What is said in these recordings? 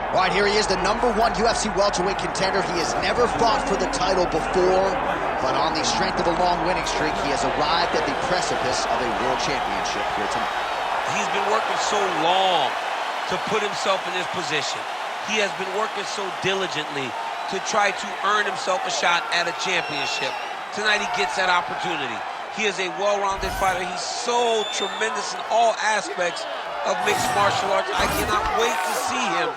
All right, here he is, the #1 UFC welterweight contender. He has never fought for the title before, but on the strength of a long winning streak, he has arrived at the precipice of a world championship here tonight. He's been working so long to put himself in this position. He has been working so diligently to try to earn himself a shot at a championship. Tonight he gets that opportunity. He is a well-rounded fighter. He's so tremendous in all aspects of mixed martial arts. I cannot wait to see him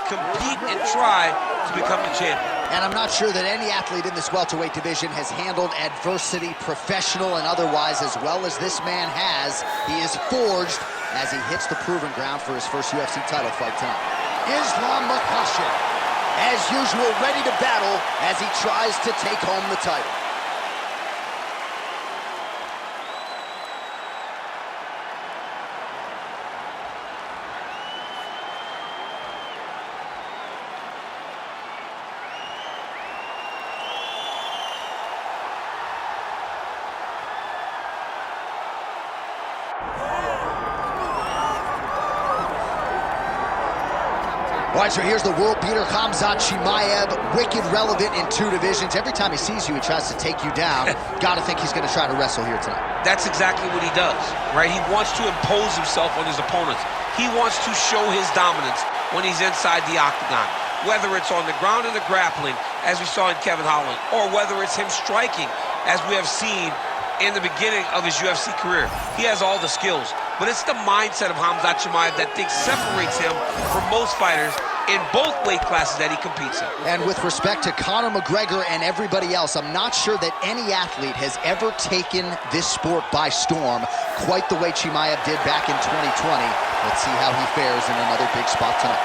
compete and try to become the champion. And I'm not sure that any athlete in this welterweight division has handled adversity, professional and otherwise, as well as this man has. He is forged as he hits the proving ground for his first UFC title fight tonight. Islam Makhachev, as usual, ready to battle as he tries to take home the title. All right, so here's the world beater, Khamzat Chimaev, wicked relevant in 2 divisions. Every time he sees you, he tries to take you down. Gotta think he's gonna try to wrestle here tonight. That's exactly what he does, right? He wants to impose himself on his opponents. He wants to show his dominance when he's inside the octagon, whether it's on the ground in the grappling, as we saw in Kevin Holland, or whether it's him striking, as we have seen in the beginning of his UFC career. He has all the skills, but it's the mindset of Khamzat Chimaev that separates him from most fighters in both weight classes that he competes in. And with respect to Conor McGregor and everybody else, I'm not sure that any athlete has ever taken this sport by storm quite the way Chimaev did back in 2020. Let's see how he fares in another big spot tonight.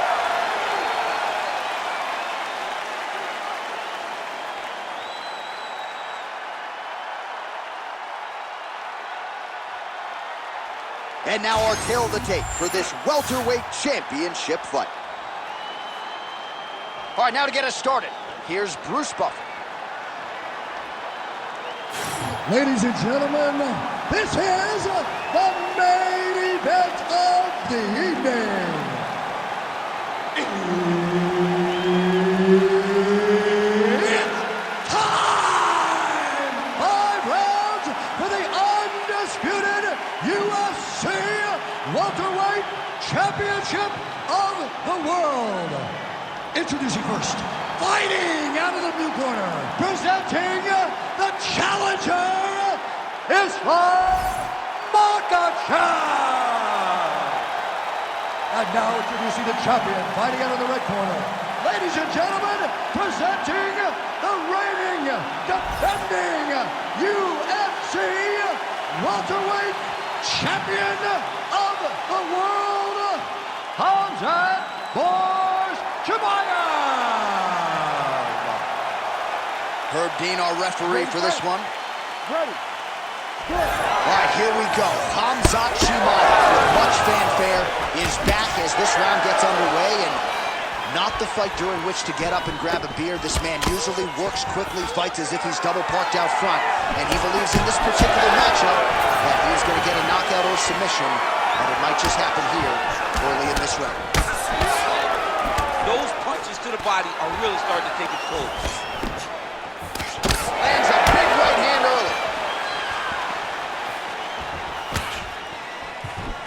And now our tail of the tape for this welterweight championship fight. All right, now to get us started, here's Bruce Buffer. Ladies and gentlemen, this is the main event of the evening. It's time! 5 rounds for the undisputed UFC welterweight championship of the world. Introducing first, fighting out of the blue corner, presenting the challenger, Islam Makhachev. And now introducing the champion, fighting out of the red corner. Ladies and gentlemen, presenting the reigning, defending UFC welterweight champion of the world, Khamzat Chimaev. Herb Dean, our referee for this one. Ready. Good. All right, here we go. Khamzat Chimaev, with much fanfare, is back as this round gets underway, and not the fight during which to get up and grab a beer. This man usually works quickly, fights as if he's double parked out front, and he believes in this particular matchup that he is going to get a knockout or submission, and it might just happen here early in this round. Those punches to the body are really starting to take its toll. Lands a big right hand early.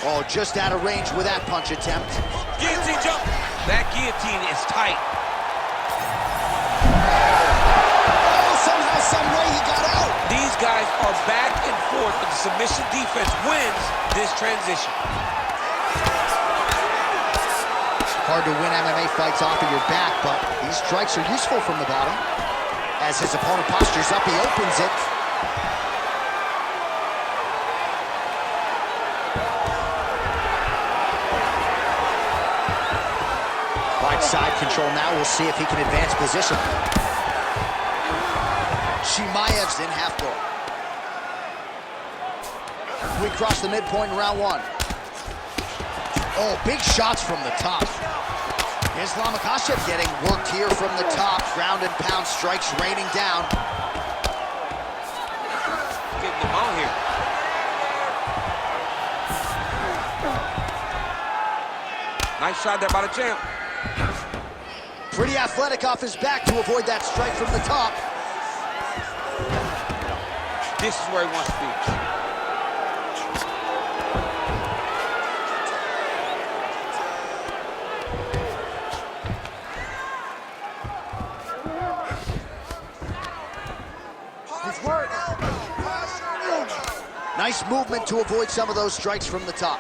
Oh, just out of range with that punch attempt. Guillotine jump. That guillotine is tight. Oh, somehow, some way he got out. These guys are back and forth, but the submission defense wins this transition. Hard to win MMA fights off of your back, but these strikes are useful from the bottom. As his opponent postures up, he opens it. Right side control now. We'll see if he can advance position. Chimaev's in half guard. We cross the midpoint in round 1. Oh, big shots from the top. Islam Makhachev getting worked here from the top. Ground and pound strikes raining down. Getting them out here. Nice shot there by the champ. Pretty athletic off his back to avoid that strike from the top. This is where he wants to be. Nice movement to avoid some of those strikes from the top.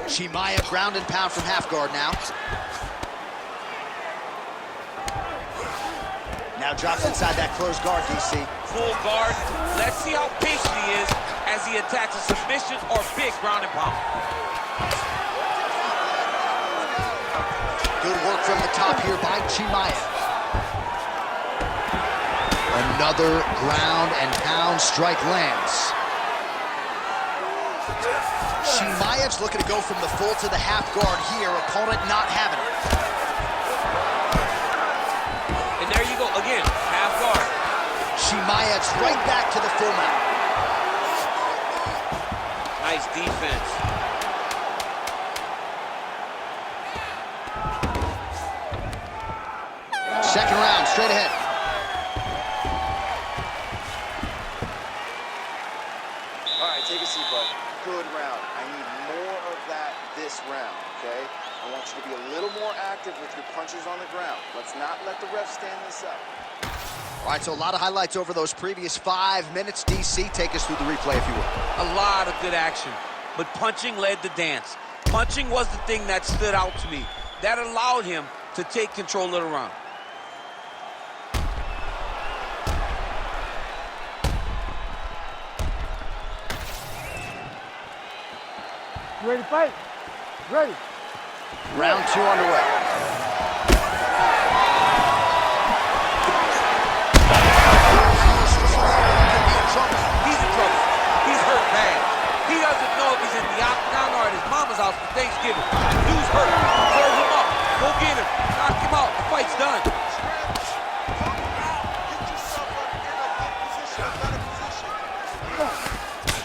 Chimaev ground and pound from half guard now. Now drops inside that closed guard, DC. Full guard. Let's see how patient he is as he attacks a submission or big ground and pound. Good work from the top here by Chimaev. Another ground and pound strike lands. Chimaev's looking to go from the full to the half guard here. Opponent not having it. And there you go, again, half guard. Chimaev's right back to the full mount. Nice defense. Second round, straight ahead. All right, take a seat, bud. Good round. I need more of that this round, okay? I want you to be a little more active with your punches on the ground. Let's not let the ref stand this up. All right, so a lot of highlights over those previous 5 minutes. DC, take us through the replay, if you will. A lot of good action, but punching led the dance. Punching was the thing that stood out to me. That allowed him to take control of the round. You ready to fight? Ready. Round 2 underway. He's in trouble. He's hurt bad. He doesn't know if he's in the octagon or at his mama's house for Thanksgiving. Dude's hurt. Serve him up. Go get him. Knock him out. The fight's done.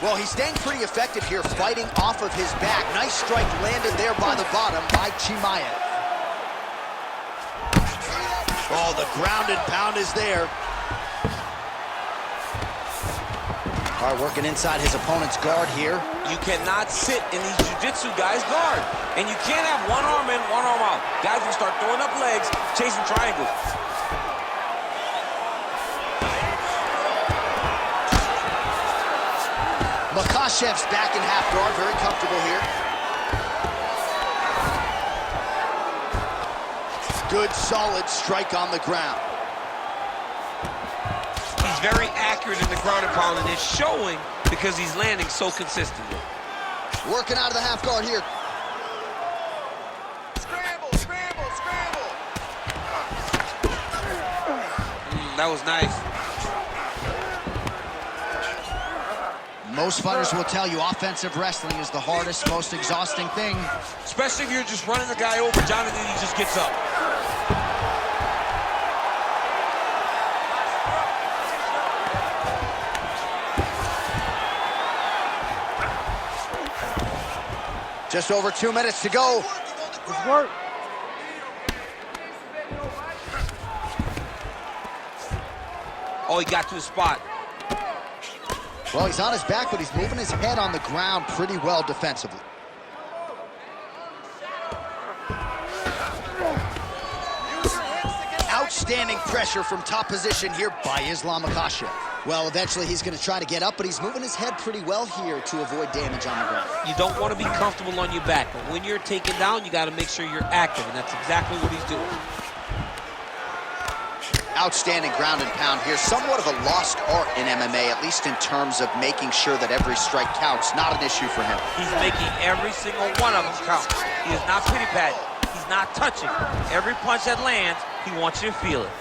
Well, he's staying pretty effective here, fighting off of his back. Nice strike landed there by the bottom by Chimaev. Oh, the ground and pound is there. All right, working inside his opponent's guard here. You cannot sit in these jiu-jitsu guys' guard. And you can't have one arm in, one arm out. Guys will start throwing up legs, chasing triangles. Makhachev's back in half guard, very comfortable here. Good, solid strike on the ground. He's very accurate in the ground and pound, and it's showing because he's landing so consistently. Working out of the half guard here. Scramble, scramble, scramble. That was nice. Most fighters will tell you offensive wrestling is the hardest, most exhausting thing. Especially if you're just running the guy over. Jonathan, he just gets up. Just over 2 minutes to go. Let's work. Oh, he got to the spot. Well, he's on his back, but he's moving his head on the ground pretty well defensively. Outstanding pressure from top position here by Islam Makhachev. Well, eventually he's going to try to get up, but he's moving his head pretty well here to avoid damage on the ground. You don't want to be comfortable on your back, but when you're taken down, you got to make sure you're active, and that's exactly what he's doing. Outstanding ground and pound here. Somewhat of a lost art in MMA, at least in terms of making sure that every strike counts. Not an issue for him. He's making every single one of them count. He is not pity-patting. He's not touching. Every punch that lands, he wants you to feel it.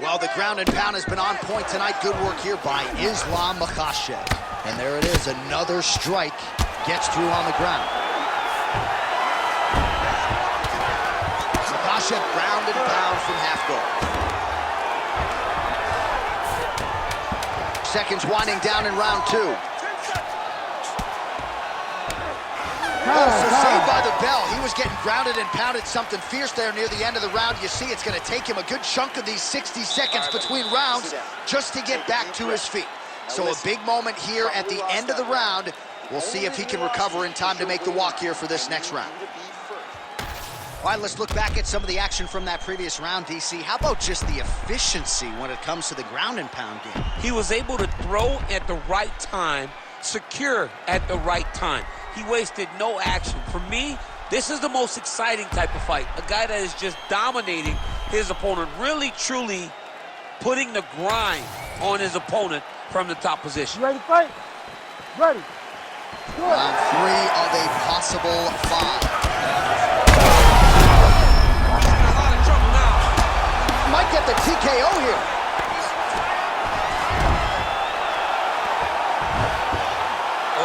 Well, the ground and pound has been on point tonight. Good work here by Islam Makhachev. And there it is, another strike gets through on the ground. Makhachev ground and pound from half guard. seconds winding down in round 2. Saved by the bell. He was getting grounded and pounded something fierce there near the end of the round. You see it's going to take him a good chunk of these 60 seconds between rounds just to get back to his feet. So a big moment here at the end of the round. We'll see if he can recover in time to make the walk here for this next round. All right, let's look back at some of the action from that previous round, DC. How about just the efficiency when it comes to the ground and pound game? He was able to throw at the right time, secure at the right time. He wasted no action. For me, this is the most exciting type of fight. A guy that is just dominating his opponent, really, truly putting the grind on his opponent from the top position. You ready to fight? Ready. Round 3 of a possible 5. Might get the TKO here. Oh.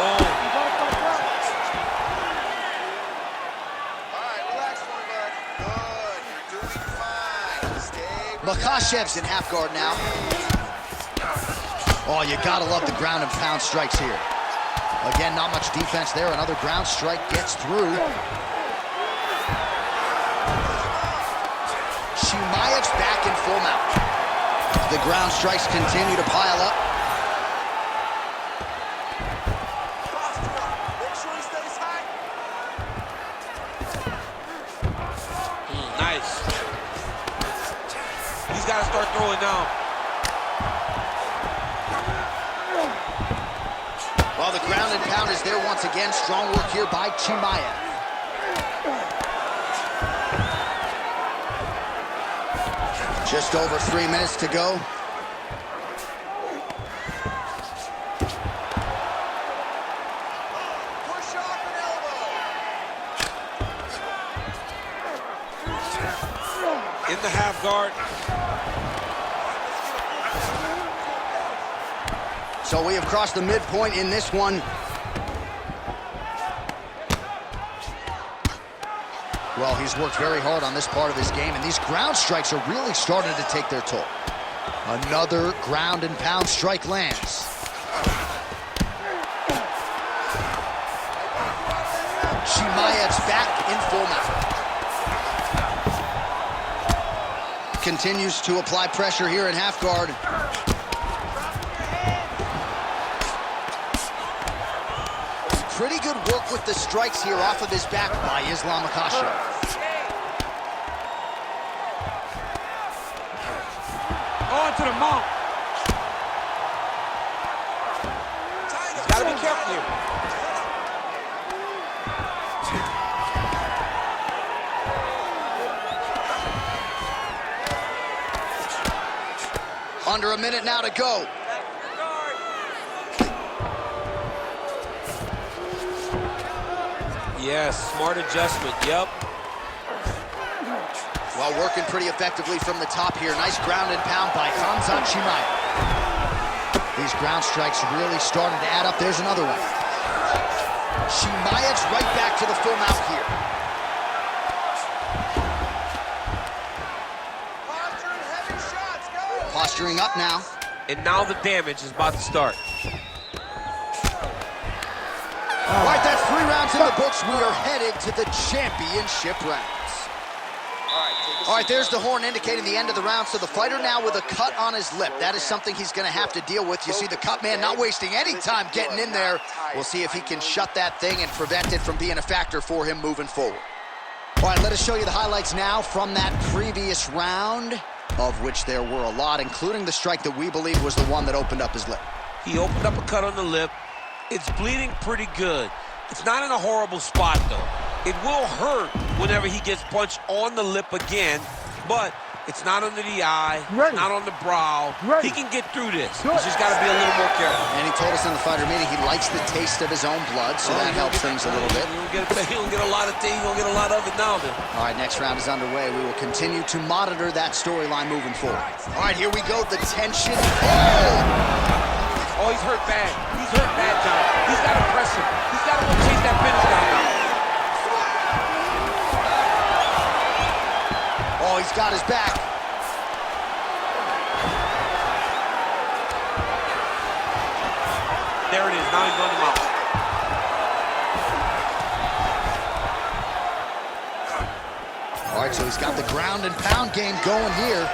All right, relax, bud. Good. You're doing fine. Stay. Makhachev's in half guard now. Oh, you gotta love the ground and pound strikes here. Again, not much defense there. Another ground strike gets through. Chimaev's back in full mount. The ground strikes continue to pile up. Make sure he stays high. Nice. He's got to start throwing now. Well, the ground and pound is there once again. Strong work here by Chimaev. Just over 3 minutes to go. Push off an elbow. In the half guard. So we have crossed the midpoint in this one. Well, he's worked very hard on this part of his game, and these ground strikes are really starting to take their toll. Another ground and pound strike lands. Chimaev's back in full mount. Continues to apply pressure here in half guard. Pretty good work with the strikes here off of his back by Islam Makhachev. On to the mount. He's got to be careful here. Under a minute now to go. Yes, smart adjustment, yep. Well, working pretty effectively from the top here. Nice ground and pound by Khamzat Chimaev. These ground strikes really starting to add up. There's another one. Chimaev's right back to the full mount here. Posturing, heavy shots, go! Posturing up now. And now the damage is about to start. All right, that's 3 rounds in the books. We are headed to the championship rounds. All right, there's the horn indicating the end of the round. So the fighter now with a cut on his lip. That is something he's going to have to deal with. You see the cut man not wasting any time getting in there. We'll see if he can shut that thing and prevent it from being a factor for him moving forward. All right, let us show you the highlights now from that previous round, of which there were a lot, including the strike that we believe was the one that opened up his lip. He opened up a cut on the lip. It's bleeding pretty good. It's not in a horrible spot, though. It will hurt whenever he gets punched on the lip again, but it's not under the eye, it's not on the brow. He can get through this. He's just got to be a little more careful. And he told us in the fighter meeting he likes the taste of his own blood, so that helps things a little bit. He don't get a lot of things. He don't get a lot of it now, then. All right, next round is underway. We will continue to monitor that storyline moving forward. All right, here we go. The tension. Oh, he's hurt bad. He's hurt bad, John. He's got to press him. He's got to go chase that finish down now. Oh, he's got his back. there it is. Now he's running him out. All right, so he's got the ground and pound game going here.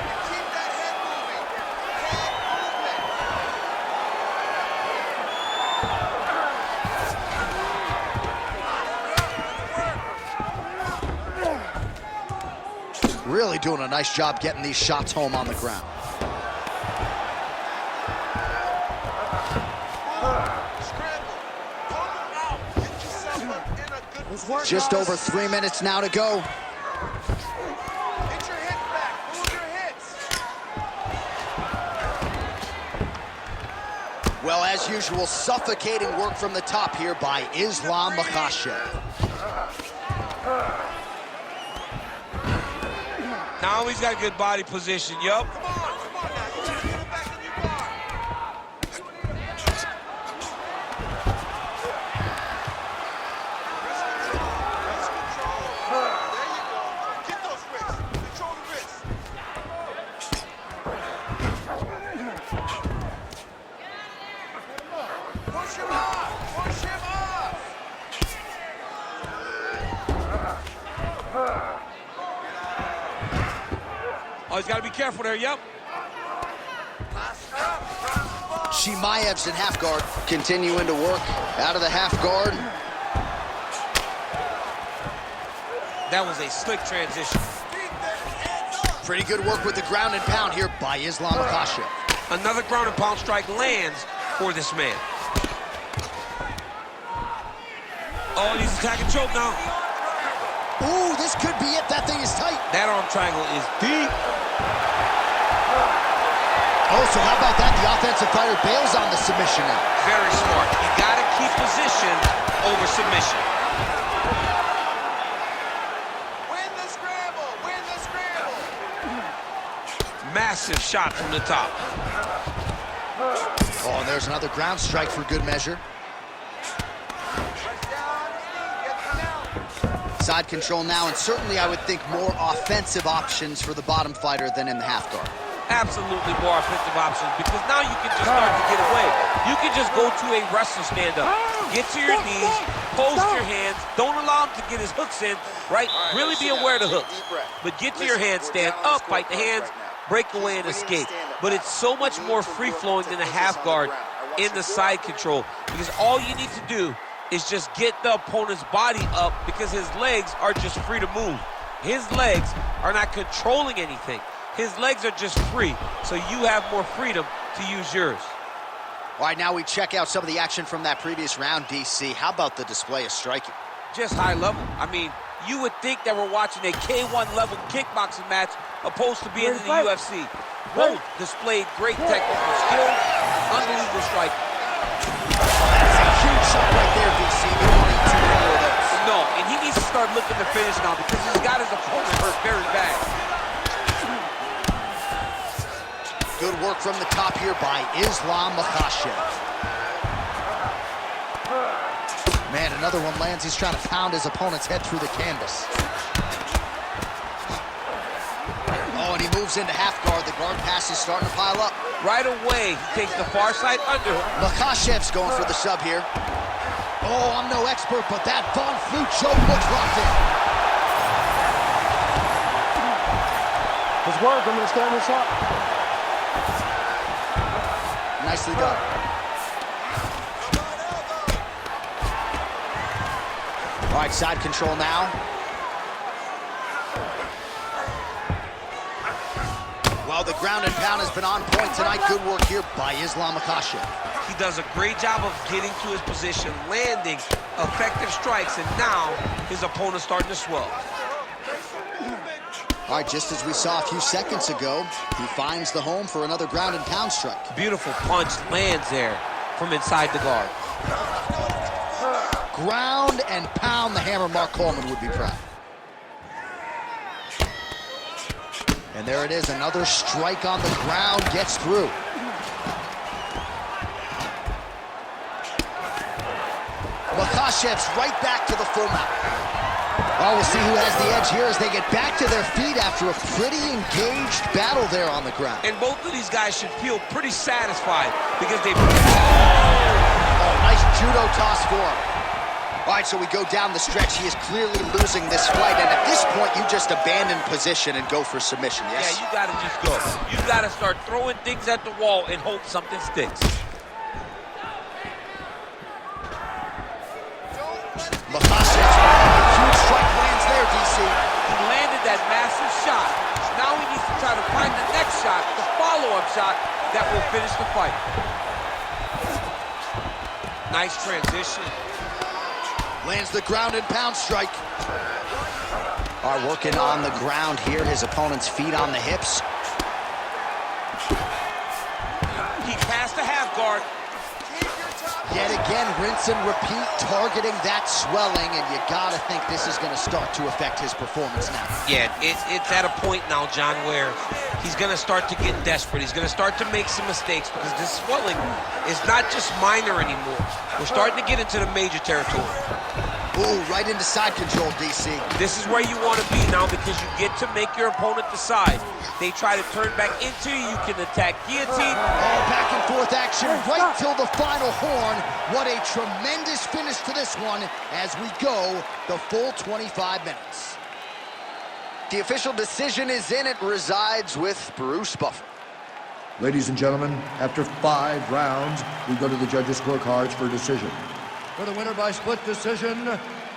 Really doing a nice job getting these shots home on the ground. Just over 3 minutes now to go. Get your hits back. Move your hits. Well, as usual, suffocating work from the top here by Islam Makhachev. Now he's got good body position. Yup. Come on now. You gotta get it back in your guard. Wrist control. There you go. Get those wrists. Control the wrists. Push him off. Push him off. Oh, he's got to be careful there. Yep. Chimaev's in half guard, continuing to work out of the half guard. That was a slick transition. Pretty good work with the ground and pound here by Islam Makhachev. Another ground and pound strike lands for this man. Oh, and he's attacking choke now. Ooh, this could be it. That thing is tight. That arm triangle is deep. Oh, so how about that? The offensive fighter bails on the submission now. Very smart. You got to keep position over submission. Win the scramble. Win the scramble. Massive shot from the top. Oh, and there's another ground strike for good measure. Side control now, and certainly I would think more offensive options for the bottom fighter than in the half guard. Absolutely more offensive options, because now you can just start to get away. You can just go to a wrestler stand-up. Get to your knees, post your hands, don't allow him to get his hooks in, right? Really be aware of the hooks. But get to your handstand, up, fight the hands, break away and escape. But it's so much more free-flowing than a half guard in the side control, because all you need to do is just get the opponent's body up, because his legs are just free to move. His legs are not controlling anything. His legs are just free, so you have more freedom to use yours. All right, now we check out some of the action from that previous round, DC. How about the display of striking? Just high level. I mean, you would think that we're watching a K1 level kickboxing match opposed to being in the UFC. Both displayed great technical skill, unbelievable striking. That's a huge shot right there, DC. There are two more of those. No, and he needs to start looking to finish now, because he's got his opponent hurt very bad. Good work from the top here by Islam Makhachev. Man, another one lands. He's trying to pound his opponent's head through the canvas. Oh, and he moves into half guard. The guard pass is starting to pile up. Right away, he takes the far side underhook. Makhachev's going for the sub here. Oh, I'm no expert, but that Von Flute choke looks locked in. His work, I'm going to stand this up. Nicely done. All right, side control now. Well, the ground and pound has been on point tonight. Good work here by Islam Makhachev. He does a great job of getting to his position, landing effective strikes, and now his opponent's starting to swell. All right, just as we saw a few seconds ago, he finds the home for another ground and pound strike. Beautiful punch lands there from inside the guard. Ground and pound, the hammer. Mark Coleman would be proud. And there it is, another strike on the ground, gets through. Makhachev's right back to the full mount. Oh, we'll see who has the edge here as they get back to their feet after a pretty engaged battle there on the ground. And both of these guys should feel pretty satisfied, because they... Oh, judo toss for him. All right, so we go down the stretch. He is clearly losing this fight, and at this point, you just abandon position and go for submission, yes? Yeah, you gotta just go. You gotta start throwing things at the wall and hope something sticks. Makhachev, huge strike lands there, DC. He landed that massive shot. Now he needs to try to find the next shot, the follow-up shot that will finish the fight. Nice transition. Lands the ground and pound strike. Are working on the ground here. His opponent's feet on the hips. He passed the half guard. Yet again, rinse and repeat, targeting that swelling, and you gotta think this is gonna start to affect his performance now. Yeah, it's at a point now, John, where he's gonna start to get desperate. He's gonna start to make some mistakes because this swelling is not just minor anymore. We're starting to get into the major territory. Ooh, right into side control, DC. This is where you want to be now because you get to make your opponent decide. They try to turn back into you. You can attack guillotine. Oh, back and forth action right till the final horn. What a tremendous finish to this one as we go the full 25 minutes. The official decision is in. It resides with Bruce Buffer. Ladies and gentlemen, after 5 rounds, we go to the judges' scorecards for decision. For the winner by split decision,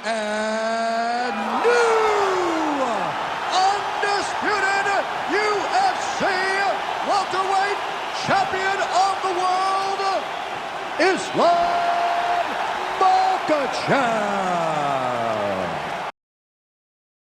and new undisputed UFC welterweight champion of the world, Islam Makhachev.